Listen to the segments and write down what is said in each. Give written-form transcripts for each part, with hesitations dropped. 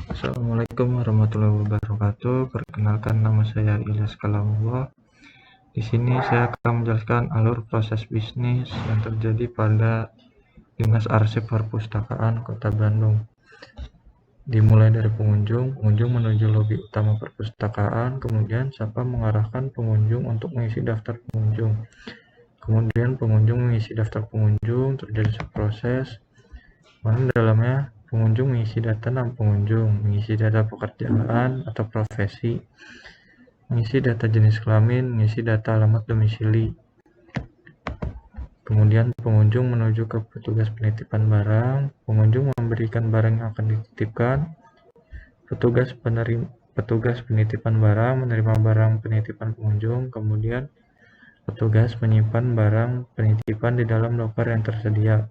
Assalamualaikum warahmatullahi wabarakatuh. Perkenalkan, nama saya Ilyas Kalamullah. Di sini saya akan menjelaskan alur proses bisnis yang terjadi pada Dinas Arsip Perpustakaan Kota Bandung. Dimulai dari pengunjung menuju lobi utama perpustakaan, kemudian satpam mengarahkan pengunjung untuk mengisi daftar pengunjung. Kemudian pengunjung mengisi daftar pengunjung, terjadi proses mana dalamnya pengunjung mengisi data nama pengunjung, mengisi data pekerjaan atau profesi, mengisi data jenis kelamin, mengisi data alamat domisili. Kemudian pengunjung menuju ke petugas penitipan barang, pengunjung memberikan barang yang akan dititipkan, petugas penitipan barang menerima barang penitipan pengunjung, kemudian petugas menyimpan barang penitipan di dalam loker yang tersedia.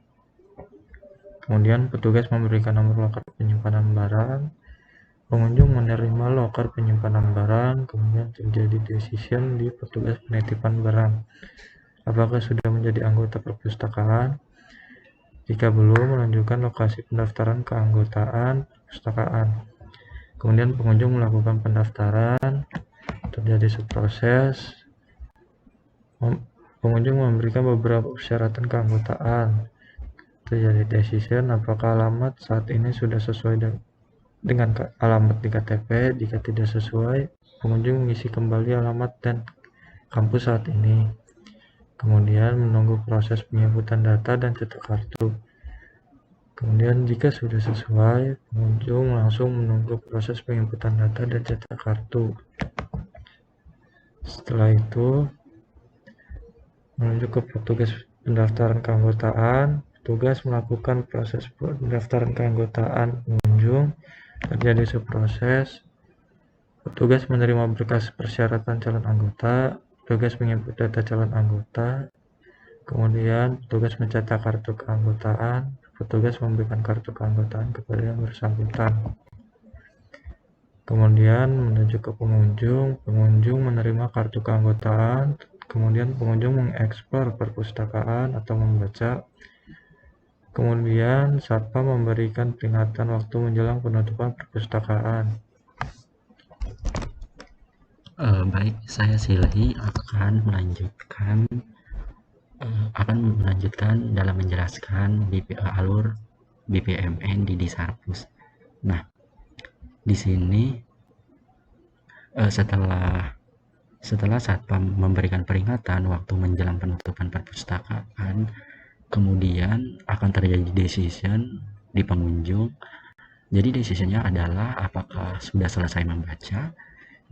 Kemudian petugas memberikan nomor loker penyimpanan barang, pengunjung menerima loker penyimpanan barang, kemudian terjadi decision di petugas penitipan barang. Apakah sudah menjadi anggota perpustakaan? Jika belum, menunjukkan lokasi pendaftaran keanggotaan perpustakaan. Kemudian pengunjung melakukan pendaftaran, terjadi subproses. Pengunjung memberikan beberapa persyaratan keanggotaan. Terjadi decision apakah alamat saat ini sudah sesuai dengan alamat di KTP. Jika tidak sesuai, pengunjung mengisi kembali alamat dan kampus saat ini. Kemudian menunggu proses penginputan data dan cetak kartu. Kemudian jika sudah sesuai, pengunjung langsung menunggu proses penginputan data dan cetak kartu. Setelah itu menuju ke petugas pendaftaran keanggotaan. Petugas melakukan proses pendaftaran keanggotaan pengunjung, terjadi subproses. Petugas menerima berkas persyaratan calon anggota, petugas menginput data calon anggota, kemudian petugas mencetak kartu keanggotaan, petugas memberikan kartu keanggotaan kepada yang bersangkutan. Kemudian menuju ke pengunjung menerima kartu keanggotaan, kemudian pengunjung mengeksplor perpustakaan atau membaca. Kemudian satpam memberikan peringatan waktu menjelang penutupan perpustakaan. Baik, saya Silhi akan melanjutkan dalam menjelaskan alur BPMN di Disarpus. Nah, di sini setelah satpam memberikan peringatan waktu menjelang penutupan perpustakaan, kemudian akan terjadi decision di pengunjung. Jadi decisionnya adalah apakah sudah selesai membaca.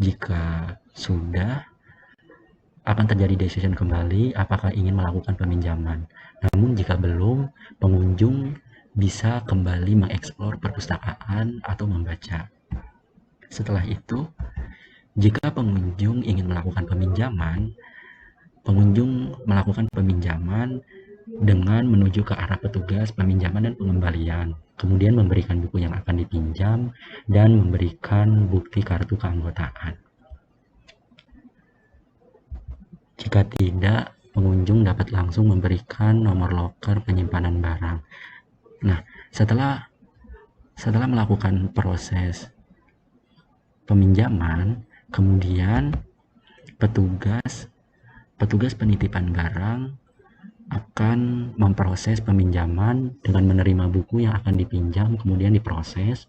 Jika sudah, akan terjadi decision kembali apakah ingin melakukan peminjaman. Namun jika belum, pengunjung bisa kembali mengeksplor perpustakaan atau membaca. Setelah itu, jika pengunjung ingin melakukan peminjaman, pengunjung melakukan peminjaman dengan menuju ke arah petugas peminjaman dan pengembalian, kemudian memberikan buku yang akan dipinjam dan memberikan bukti kartu keanggotaan. Jika tidak, pengunjung dapat langsung memberikan nomor loker penyimpanan barang. Nah, setelah melakukan proses peminjaman, kemudian petugas penitipan barang akan memproses peminjaman dengan menerima buku yang akan dipinjam, kemudian diproses,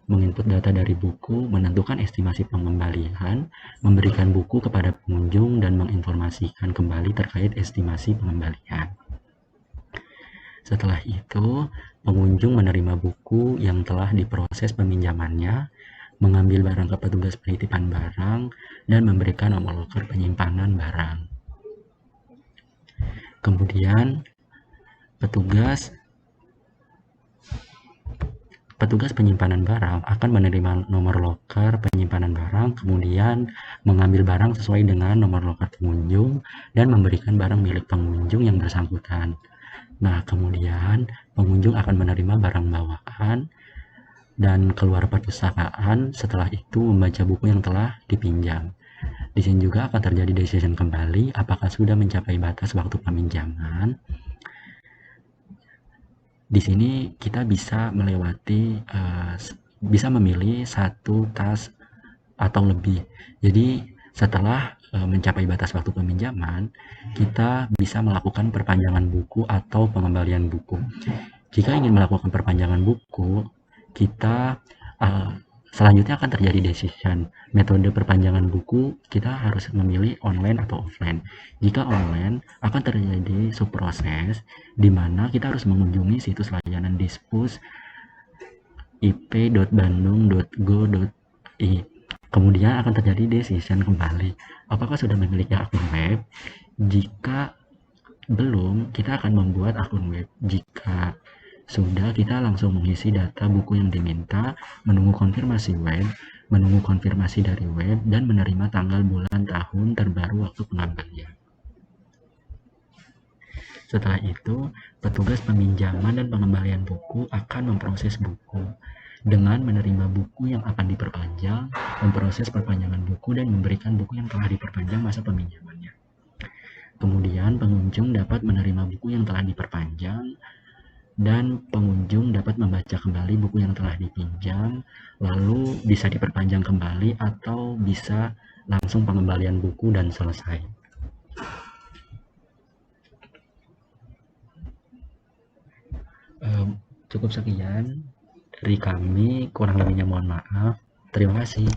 menginput data dari buku, menentukan estimasi pengembalian, memberikan buku kepada pengunjung, dan menginformasikan kembali terkait estimasi pengembalian. Setelah itu, pengunjung menerima buku yang telah diproses peminjamannya, mengambil barang ke petugas penitipan barang, dan memberikan nomor loker penyimpanan barang. Kemudian petugas penyimpanan barang akan menerima nomor loker penyimpanan barang, kemudian mengambil barang sesuai dengan nomor loker pengunjung dan memberikan barang milik pengunjung yang bersangkutan. Nah, kemudian pengunjung akan menerima barang bawaan dan keluar perpustakaan, setelah itu membaca buku yang telah dipinjam. Di sini juga akan terjadi decision kembali apakah sudah mencapai batas waktu peminjaman. Di sini kita bisa melewati bisa memilih satu tas atau lebih. Jadi setelah mencapai batas waktu peminjaman, kita bisa melakukan perpanjangan buku atau pengembalian buku. Jika ingin melakukan perpanjangan buku, kita selanjutnya akan terjadi decision. Metode perpanjangan buku kita harus memilih online atau offline. Jika online, akan terjadi subproses di mana kita harus mengunjungi situs layanan Dispus ip.bandung.go.i. Kemudian akan terjadi decision kembali. Apakah sudah memiliki akun web? Jika belum, kita akan membuat akun web. Jika sudah, kita langsung mengisi data buku yang diminta, menunggu konfirmasi web, menunggu konfirmasi dari web, dan menerima tanggal, bulan, tahun terbaru waktu pengembalian. Setelah itu, petugas peminjaman dan pengembalian buku akan memproses buku dengan menerima buku yang akan diperpanjang, memproses perpanjangan buku, dan memberikan buku yang telah diperpanjang masa peminjamannya. Kemudian, pengunjung dapat menerima buku yang telah diperpanjang, dan pengunjung dapat membaca kembali buku yang telah dipinjam, lalu bisa diperpanjang kembali atau bisa langsung pengembalian buku dan selesai. Cukup sekian dari kami, kurang lebihnya mohon maaf. Terima kasih.